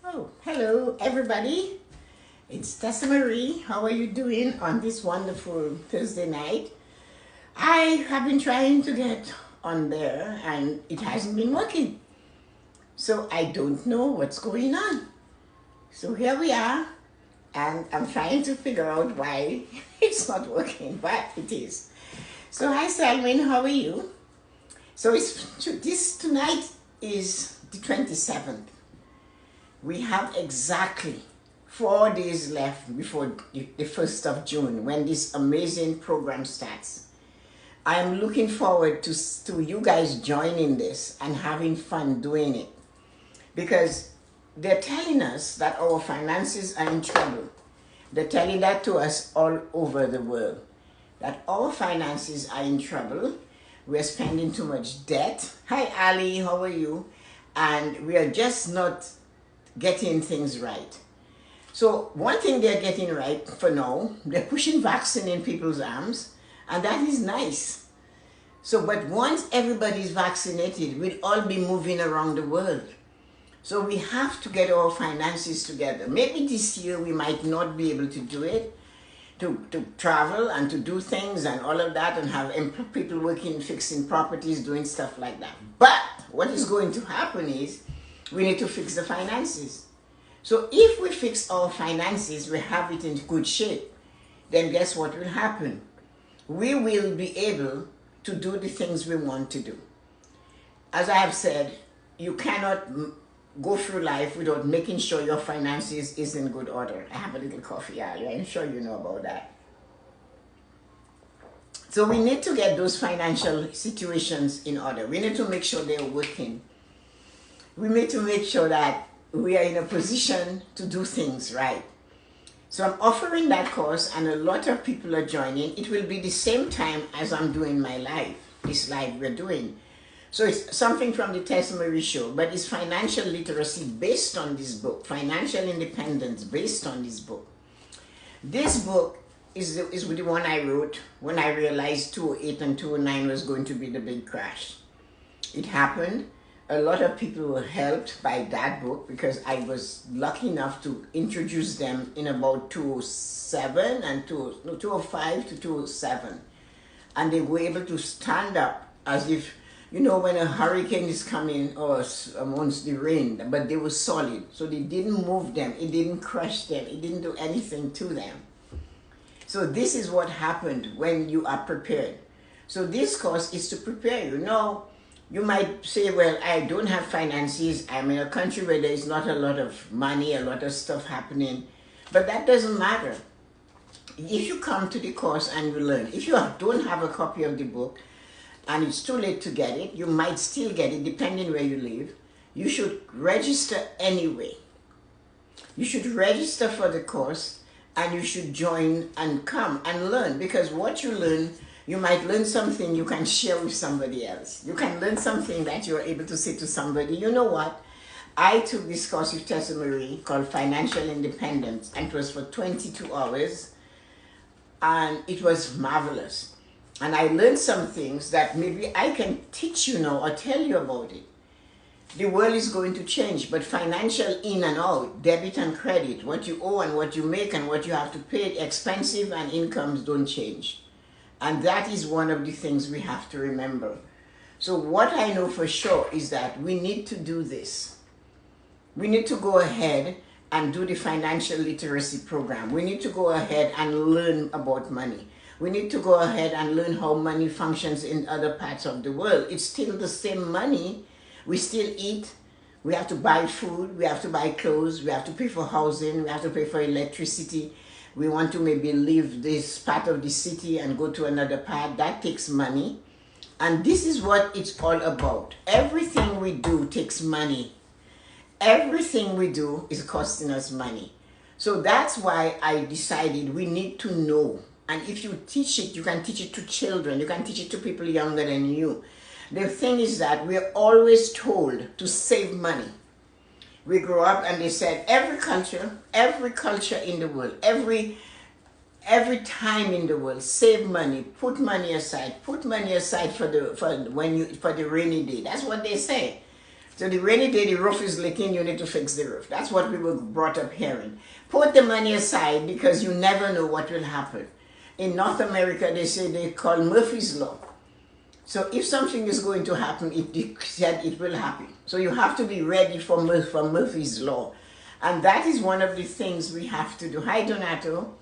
Oh, hello everybody. It's Tessa-Marie. How are you doing on this wonderful Thursday night? I have been trying to get on there and it hasn't been working. So I don't know what's going on. So here we are and I'm trying to figure out why it's not working, but it is. So hi Salmin, how are you? So this tonight is the 27th. We have exactly 4 days left before the 1st of June when this amazing program starts. I am looking forward to you guys joining this and having fun doing it because they're telling us that our finances are in trouble. They're telling that to us all over the world, that our finances are in trouble. We're spending too much debt. Hi Ali, how are you? And we are just not getting things right. So one thing they're getting right for now, they're pushing vaccine in people's arms, and that is nice. So, but once everybody's vaccinated, we'll all be moving around the world. So we have to get our finances together. Maybe this year we might not be able to do it, to travel and to do things and all of that and have people working, fixing properties, doing stuff like that. But what is going to happen is we need to fix the finances. So if we fix our finances, we have it in good shape, then guess what will happen? We will be able to do the things we want to do. As I have said, you cannot go through life without making sure your finances is in good order. I have a little coffee earlier. I'm sure you know about that. So we need to get those financial situations in order. We need to make sure they're working. We need to make sure that we are in a position to do things right. So I'm offering that course and a lot of people are joining. It will be the same time as I'm doing my live, this live we're doing. So it's something from the Tessa-Marie show, but it's financial literacy based on this book, financial independence based on this book. This book is the one I wrote when I realized 2008 and 2009 was going to be the big crash. It happened. A lot of people were helped by that book because I was lucky enough to introduce them in about 2007 and 2005 to 2007. And they were able to stand up as if, you know, when a hurricane is coming or amongst the rain, but they were solid. So they didn't move them, it didn't crush them, it didn't do anything to them. So this is what happened when you are prepared. So this course is to prepare you. Now, you might say, well, I don't have finances. I'm in a country where there is not a lot of money, a lot of stuff happening. But that doesn't matter. If you come to the course and you learn, if you don't have a copy of the book and it's too late to get it, you might still get it depending where you live. You should register anyway. You should register for the course and you should join and come and learn, because what you learn, you might learn something you can share with somebody else. You can learn something that you're able to say to somebody, you know what? I took this course with Tessa-Marie called Financial Independence, and it was for 22 hours, and it was marvelous. And I learned some things that maybe I can teach you now or tell you about it. The world is going to change, but financial in and out, debit and credit, what you owe and what you make and what you have to pay, expensive and incomes don't change. And that is one of the things we have to remember. So what I know for sure is that we need to do this. We need to go ahead and do the financial literacy program. We need to go ahead and learn about money. We need to go ahead and learn how money functions in other parts of the world. It's still the same money. We still eat. We have to buy food. We have to buy clothes. We have to pay for housing. We have to pay for electricity. We want to maybe leave this part of the city and go to another part. That takes money. And this is what it's all about. Everything we do takes money. Everything we do is costing us money. So that's why I decided we need to know. And if you teach it, you can teach it to children. You can teach it to people younger than you. The thing is that we're always told to save money. We grew up and they said every culture in the world, every time in the world, save money, put money aside for the rainy day. That's what they say. So the rainy day, the roof is leaking, you need to fix the roof. That's what we were brought up hearing. Put the money aside because you never know what will happen. In North America, they call Murphy's Law. So if something is going to happen, it said it will happen. So you have to be ready for Murphy's Law. And that is one of the things we have to do. Hi, Donato.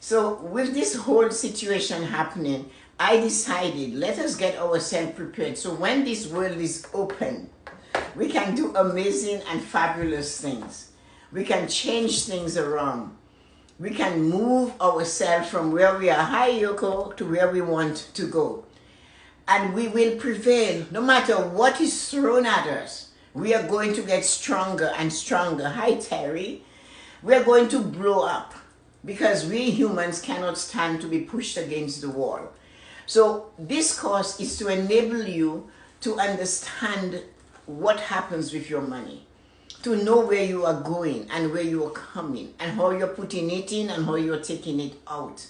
So with this whole situation happening, I decided, let us get ourselves prepared. So when this world is open, we can do amazing and fabulous things. We can change things around. We can move ourselves from where we are, hi Yoko, to where we want to go. And we will prevail no matter what is thrown at us. We are going to get stronger and stronger. Hi Terry. We are going to blow up because we humans cannot stand to be pushed against the wall. So this course is to enable you to understand what happens with your money, to know where you are going and where you are coming and how you're putting it in and how you're taking it out.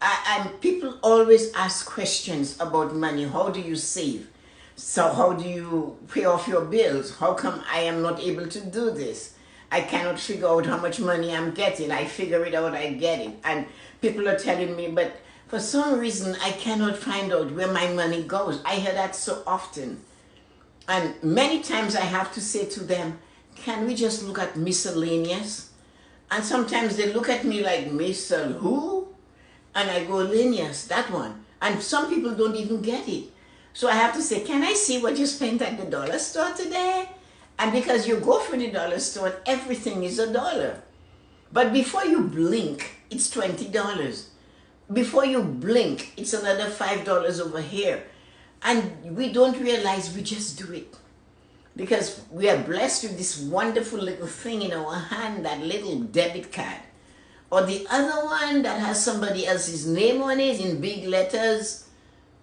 And people always ask questions about money. How do you save? So how do you pay off your bills? How come I am not able to do this? I cannot figure out how much money I'm getting. I figure it out, I get it. And people are telling me, but for some reason, I cannot find out where my money goes. I hear that so often. And many times I have to say to them, can we just look at miscellaneous? And sometimes they look at me like, Missile who? And I go, Linus, that one. And some people don't even get it. So I have to say, can I see what you spent at the dollar store today? And because you go for the dollar store, everything is $1. But before you blink, it's $20. Before you blink, it's another $5 over here. And we don't realize we just do it. Because we are blessed with this wonderful little thing in our hand, that little debit card. Or the other one that has somebody else's name on it in big letters,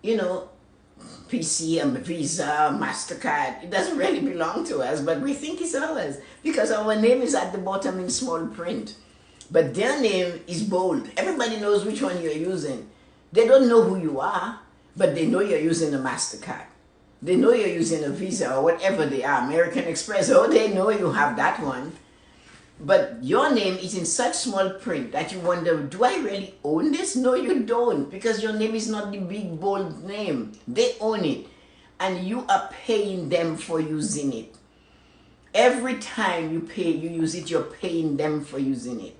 you know, PC, Visa, MasterCard. It doesn't really belong to us, but we think it's ours because our name is at the bottom in small print. But their name is bold. Everybody knows which one you're using. They don't know who you are, but they know you're using a MasterCard. They know you're using a Visa or whatever they are, American Express. Oh, they know you have that one. But your name is in such small print that you wonder, do I really own this? No, you don't, because your name is not the big, bold name. They own it, and you are paying them for using it. Every time you use it, you're paying them for using it.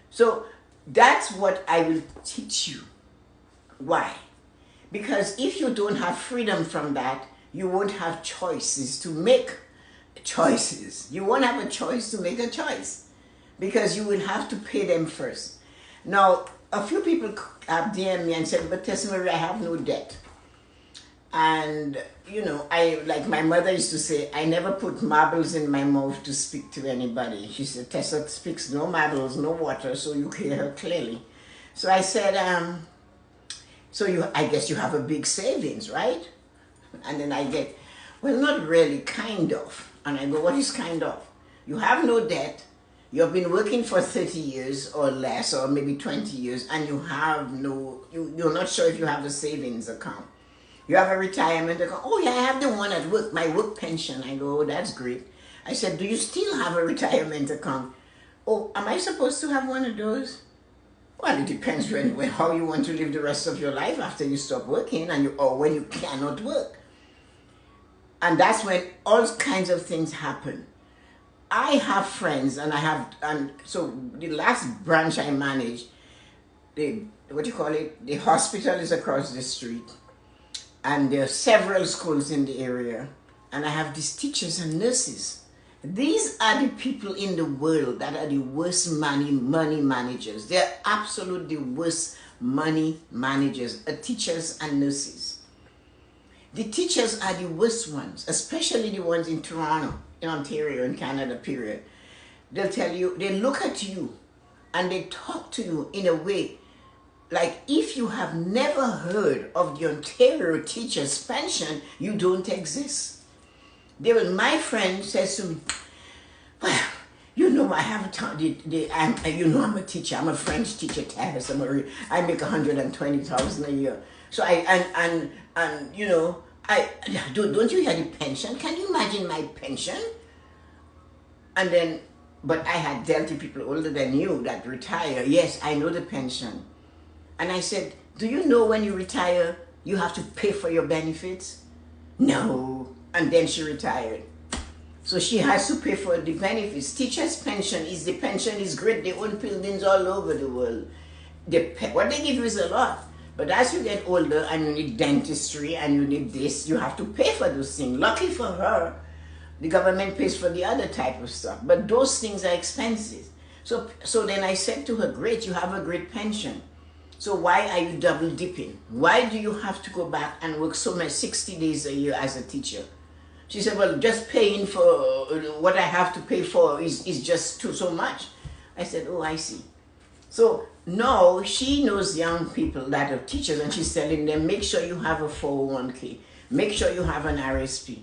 So that's what I will teach you. Why? Because if you don't have freedom from that, you won't have choices to make choices. You won't have a choice to make a choice because you will have to pay them first. Now, a few people have DM'd me and said, but Tessa-Marie, I have no debt. And, you know, like my mother used to say, I never put marbles in my mouth to speak to anybody. She said, Tessa speaks no marbles, no water, so you hear her clearly. So I said, I guess you have a big savings, right? And then I get, well, not really, kind of. And I go, what is kind of? You have no debt. You've been working for 30 years or less, or maybe 20 years, and you have you're not sure if you have a savings account. You have a retirement account. Oh yeah, I have the one at work, my work pension. I go, oh, that's great. I said, do you still have a retirement account? Oh, am I supposed to have one of those? Well, it depends how you want to live the rest of your life after you stop working or when you cannot work. And that's when all kinds of things happen. I have friends, and so the last branch I managed, the hospital is across the street, and there are several schools in the area, and I have these teachers and nurses. These are the people in the world that are the worst money managers. They're absolutely worst money managers, teachers and nurses. The teachers are the worst ones, especially the ones in Toronto, in Ontario, in Canada, period. They'll tell you, they look at you and they talk to you in a way like if you have never heard of the Ontario teacher's pension, you don't exist. My friend says to me, well, you know, I have I'm a teacher. I'm a French teacher, Tessa-Marie. I make $120,000 a year. So you know, I don't you hear the pension? Can you imagine my pension? And then, but I had dealt with people older than you that retire. Yes, I know the pension. And I said, do you know when you retire, you have to pay for your benefits? No. And then she retired. So she has to pay for the benefits. Teachers' pension is great. They own buildings all over the world. What they give you is a lot. But as you get older and you need dentistry and you need this, you have to pay for those things. Lucky for her, the government pays for the other type of stuff. But those things are expensive. So then I said to her, great, you have a great pension. So why are you double dipping? Why do you have to go back and work so much, 60 days a year as a teacher? She said, well, just paying for what I have to pay for is just so much. I said, oh, I see. So now she knows young people that are teachers, and she's telling them, make sure you have a 401k. Make sure you have an RSP,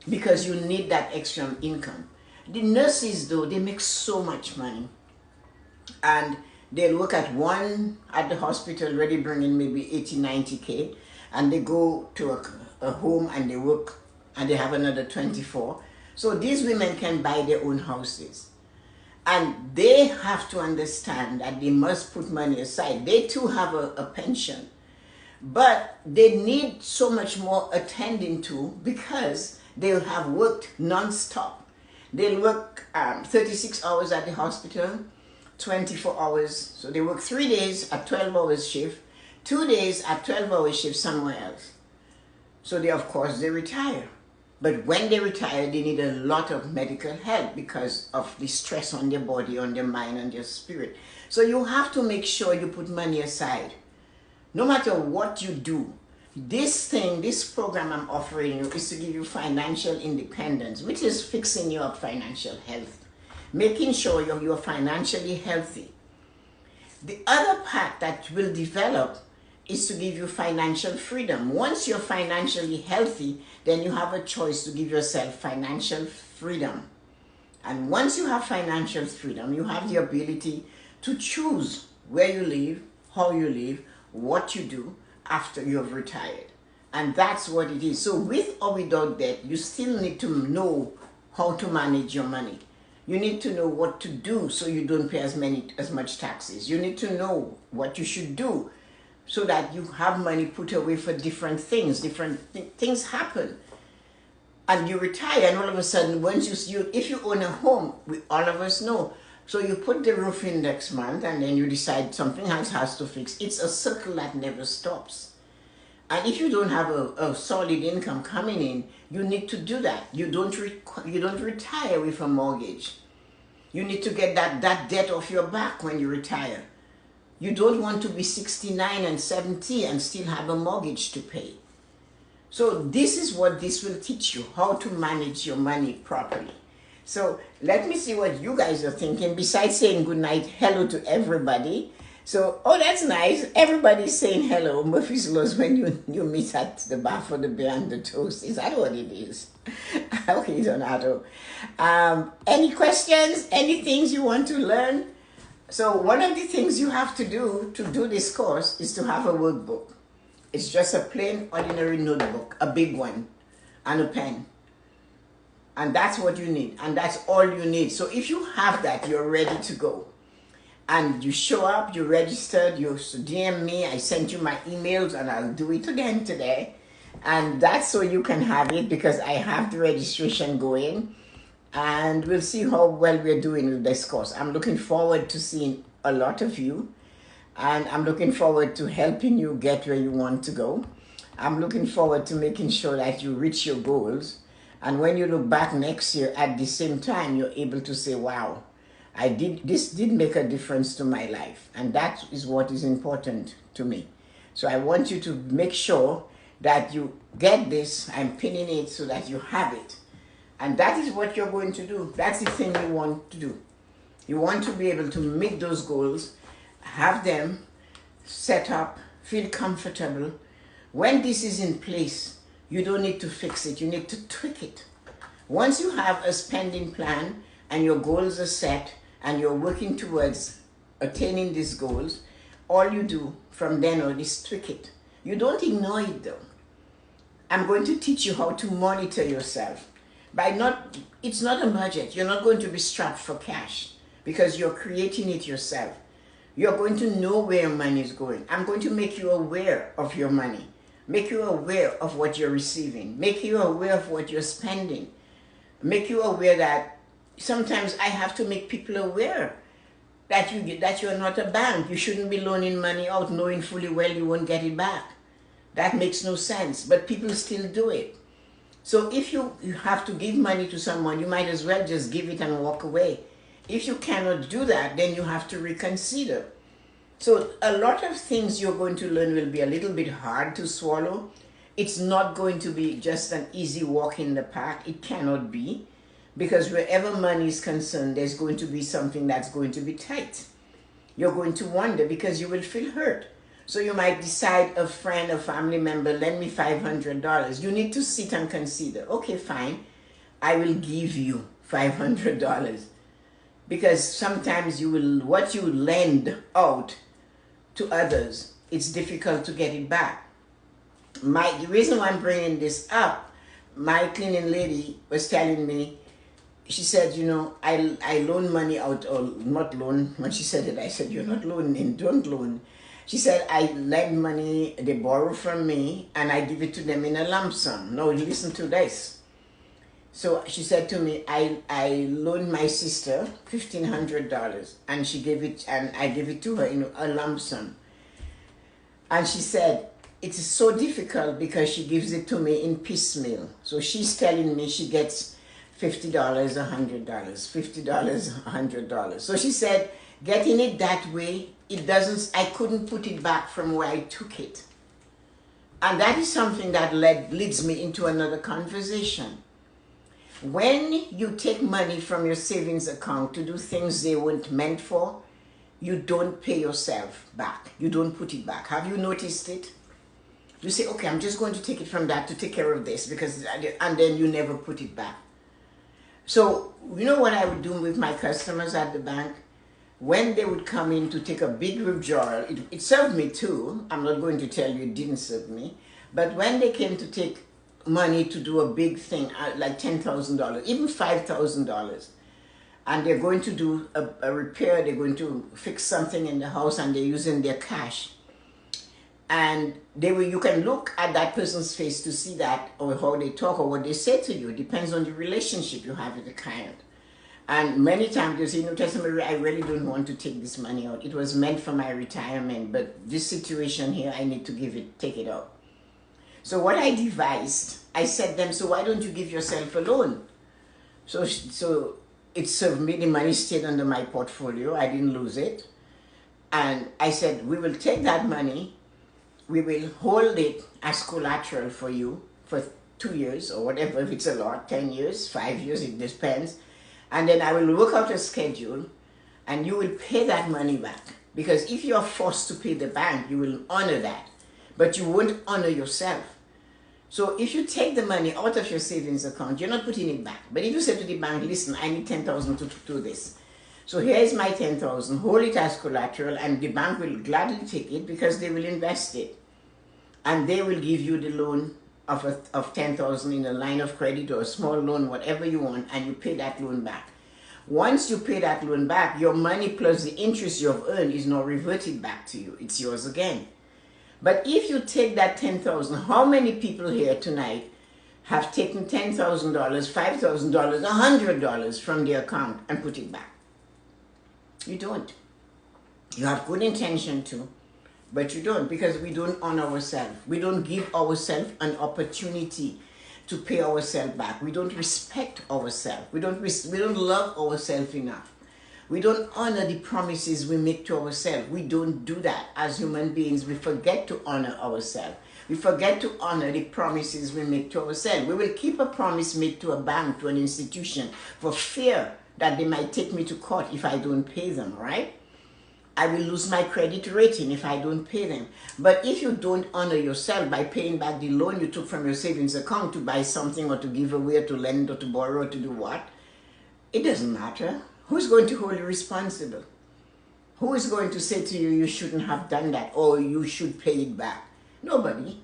because you need that extra income. The nurses, though, they make so much money. And they'll work at one at the hospital, already bringing maybe 80, 90K. And they go to a home and they work and they have another 24. So these women can buy their own houses. And they have to understand that they must put money aside. They too have a pension. But they need so much more attending to, because they'll have worked non-stop. They'll work 36 hours at the hospital, 24 hours. So they work 3 days at 12 hours shift, 2 days at 12 hours shift somewhere else. So they, of course, they retire. But when they retire, they need a lot of medical help because of the stress on their body, on their mind, and their spirit. So you have to make sure you put money aside. No matter what you do, this program I'm offering you is to give you financial independence, which is fixing your financial health, making sure you're financially healthy. The other part that will develop is to give you financial freedom. Once you're financially healthy, then you have a choice to give yourself financial freedom. And once you have financial freedom, you have the ability to choose where you live, how you live, what you do after you've retired. And that's what it is. So with or without debt, you still need to know how to manage your money. You need to know what to do so you don't pay as much taxes. You need to know what you should do so that you have money put away for different things. Things happen. And you retire, and all of a sudden, if you own a home, all of us know. So you put the roof in next month, and then you decide something else has to fix. It's a circle that never stops. And if you don't have a solid income coming in, you need to do that. You don't retire with a mortgage. You need to get that debt off your back when you retire. You don't want to be 69 and 70 and still have a mortgage to pay. So this is what this will teach you, how to manage your money properly. So let me see what you guys are thinking. Besides saying good night, hello to everybody. So, oh, that's nice. Everybody's saying hello. Murphy's Laws when you meet at the bar for the beer and the toast. Is that what it is? Okay, Donato. Any questions? Any things you want to learn? So one of the things you have to do this course is to have a workbook. It's just a plain, ordinary notebook, a big one, and a pen. And that's what you need. And that's all you need. So if you have that, you're ready to go. And you show up, you registered, you DM me, I sent you my emails, and I'll do it again today. And that's so you can have it, because I have the registration going. And we'll see how well we're doing with this course. I'm looking forward to seeing a lot of you. And I'm looking forward to helping you get where you want to go. I'm looking forward to making sure that you reach your goals. And when you look back next year at the same time, you're able to say, wow, this did make a difference to my life. And that is what is important to me. So I want you to make sure that you get this. I'm pinning it so that you have it. And that is what you're going to do. That's the thing you want to do. You want to be able to meet those goals, have them set up, feel comfortable. When this is in place, you don't need to fix it. You need to tweak it. Once you have a spending plan and your goals are set and you're working towards attaining these goals, all you do from then on is tweak it. You don't ignore it though. I'm going to teach you how to monitor yourself. It's not a budget. You're not going to be strapped for cash because you're creating it yourself. You're going to know where your money is going. I'm going to make you aware of your money, make you aware of what you're receiving, make you aware of what you're spending, make you aware that sometimes I have to make people aware that you're not a bank. You shouldn't be loaning money out knowing fully well you won't get it back. That makes no sense, but people still do it. So if you have to give money to someone, you might as well just give it and walk away. If you cannot do that, then you have to reconsider. So a lot of things you're going to learn will be a little bit hard to swallow. It's not going to be just an easy walk in the park. It cannot be, because wherever money is concerned, there's going to be something that's going to be tight. You're going to wonder because you will feel hurt. So you might decide, a friend, a family member, lend me $500. You need to sit and consider, okay, fine, I will give you $500. Because sometimes what you lend out to others, it's difficult to get it back. The reason why I'm bringing this up, my cleaning lady was telling me, she said, I loan money out, or not loan. When she said it, I said, you're not loaning, don't loan. She said, I lend money, they borrow from me, and I give it to them in a lump sum. No, listen to this. So she said to me, I loaned my sister $1,500, and she gave it, and I gave it to her in a lump sum. And she said, it is so difficult because she gives it to me in piecemeal. So she's telling me she gets $50, $100, $50, $100. So she said, getting it that way, I couldn't put it back from where I took it. And that is something that leads me into another conversation. When you take money from your savings account to do things they weren't meant for, you don't pay yourself back. You don't put it back. Have you noticed it? You say, okay, I'm just going to take it from that to take care of this, and then you never put it back. So, you know what I would do with my customers at the bank? When they would come in to take a big withdrawal, it served me too. I'm not going to tell you it didn't serve me. But when they came to take money to do a big thing, like $10,000, even $5,000, and they're going to do a repair, they're going to fix something in the house, and they're using their cash. And you can look at that person's face to see that, or how they talk, or what they say to you. It depends on the relationship you have with the client. And many times they say, Tessa-Marie, I really don't want to take this money out. It was meant for my retirement, but this situation here, I need to take it out. So what I devised, I said to them, so why don't you give yourself a loan? So it served me, the money stayed under my portfolio, I didn't lose it. And I said, we will take that money, we will hold it as collateral for you for 2 years or whatever, if it's a lot, 10 years, 5 years, it depends. And then I will work out a schedule and you will pay that money back. Because if you are forced to pay the bank, you will honor that. But you won't honor yourself. So if you take the money out of your savings account, you're not putting it back. But if you say to the bank, listen, I need 10,000 to do this. So here is my 10,000, hold it as collateral, and the bank will gladly take it because they will invest it. And they will give you the loan of 10,000 in a line of credit or a small loan, whatever you want, and you pay that loan back. Once you pay that loan back, your money plus the interest you have earned is now reverted back to you. It's yours again. But if you take that 10,000, how many people here tonight have taken $10,000, $5,000, $100 from their account and put it back? You don't. You have good intention to, but you don't, because we don't honor ourselves. We don't give ourselves an opportunity to pay ourselves back. We don't respect ourselves. We don't love ourselves enough. We don't honor the promises we make to ourselves. We don't do that. As human beings, we forget to honor ourselves. We forget to honor the promises we make to ourselves. We will keep a promise made to a bank, to an institution, for fear that they might take me to court if I don't pay them, right? I will lose my credit rating if I don't pay them. But if you don't honor yourself by paying back the loan you took from your savings account to buy something or to give away or to lend or to borrow or to do what, it doesn't matter. Who's going to hold you responsible? Who is going to say to you, you shouldn't have done that or you should pay it back? Nobody.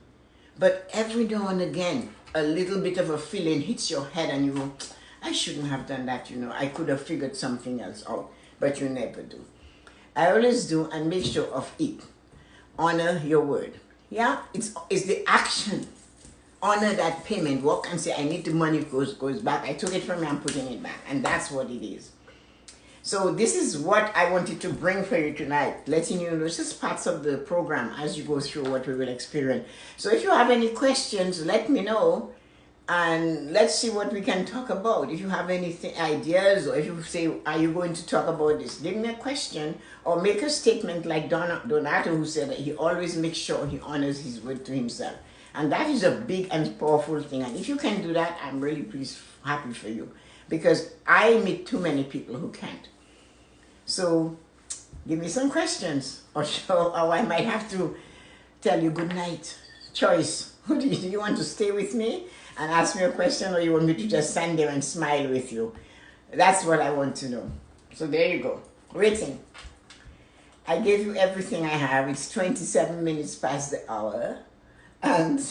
But every now and again, a little bit of a feeling hits your head and you go, I shouldn't have done that, you know. I could have figured something else out, but you never do. I always do, and make sure of it. Honor your word. Yeah, it's the action. Honor that payment. Walk and say, I need the money, goes back. I took it from you, I'm putting it back. And that's what it is. So this is what I wanted to bring for you tonight, letting you know this is parts of the program as you go through what we will experience. So if you have any questions, let me know, and let's see what we can talk about. If you have any ideas, or if you say, are you going to talk about this, leave me a question or make a statement like Donato, who said that he always makes sure he honors his word to himself. And that is a big and powerful thing. And if you can do that, I'm really pleased, happy for you, because I meet too many people who can't. So give me some questions, or I might have to tell you good night. Choice. Do you want to stay with me and ask me a question, or you want me to just stand there and smile with you? That's what I want to know. So there you go. Waiting. I gave you everything I have. It's 27 minutes past the hour. And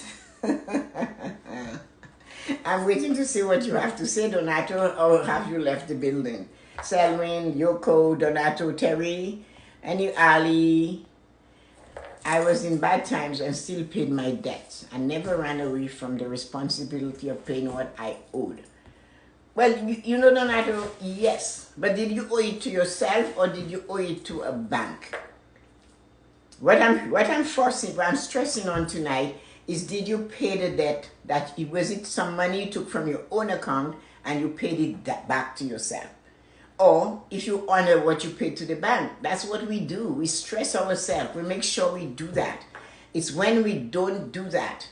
I'm waiting to see what you have to say, Donato, or have you left the building? Selwyn, Yoko, Donato, Terry, and Ali. I was in bad times and still paid my debts. I never ran away from the responsibility of paying what I owed. Well, you know, Donato, yes. But did you owe it to yourself, or did you owe it to a bank? What I'm stressing on tonight is, did you pay the debt? Was it some money you took from your own account and you paid it back to yourself? Or if you honor what you paid to the bank. That's what we do. We stress ourselves. We make sure we do that. It's when we don't do that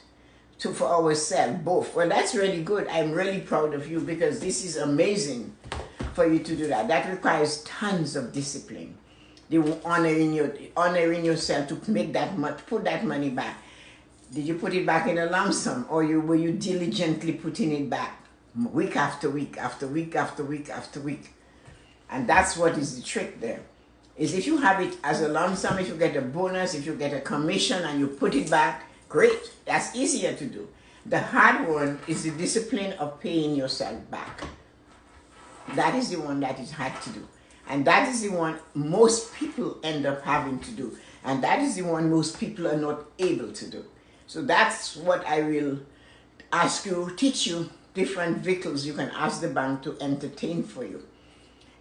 for ourselves, both. Well, that's really good. I'm really proud of you, because this is amazing for you to do that. That requires tons of discipline. Honoring yourself to make that much, put that money back. Did you put it back in a lump sum, or were you diligently putting it back week after week after week after week after week? And that's what is the trick there. Is if you have it as a lump sum, if you get a bonus, if you get a commission and you put it back, great. That's easier to do. The hard one is the discipline of paying yourself back. That is the one that is hard to do. And that is the one most people end up having to do. And that is the one most people are not able to do. So that's what I will ask you, teach you different vehicles you can ask the bank to entertain for you.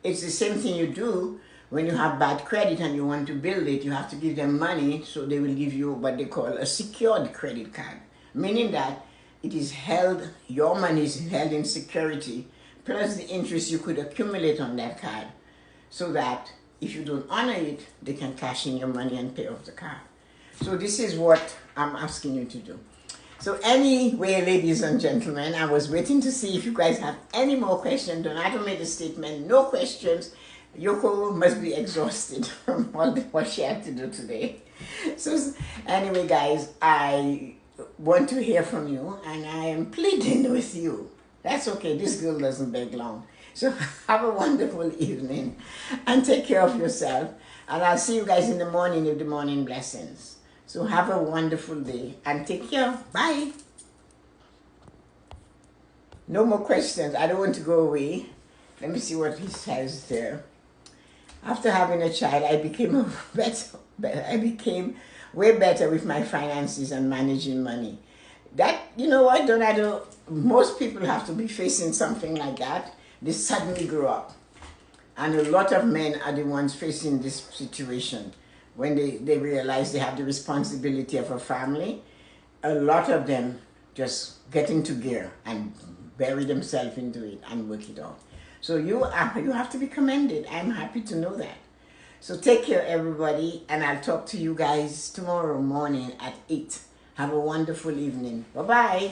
It's the same thing you do when you have bad credit and you want to build it. You have to give them money, so they will give you what they call a secured credit card. Meaning that it is held, your money is held in security, plus the interest you could accumulate on that card, so that if you don't honor it, they can cash in your money and pay off the card. So this is what I'm asking you to do. So anyway, ladies and gentlemen, I was waiting to see if you guys have any more questions. Donato made a statement, no questions. Yoko must be exhausted from what she had to do today. So anyway, guys, I want to hear from you, and I am pleading with you. That's okay, this girl doesn't beg long. So have a wonderful evening and take care of yourself. And I'll see you guys in the morning with the morning blessings. So have a wonderful day and take care. Bye. No more questions. I don't want to go away. Let me see what he says there. After having a child, I became way better with my finances and managing money. That, you know what, Donato, most people have to be facing something like that. They suddenly grow up. And a lot of men are the ones facing this situation. When they realize they have the responsibility of a family, a lot of them just get into gear and bury themselves into it and work it out. So you have to be commended. I'm happy to know that. So take care, everybody, and I'll talk to you guys tomorrow morning at 8. Have a wonderful evening. Bye-bye.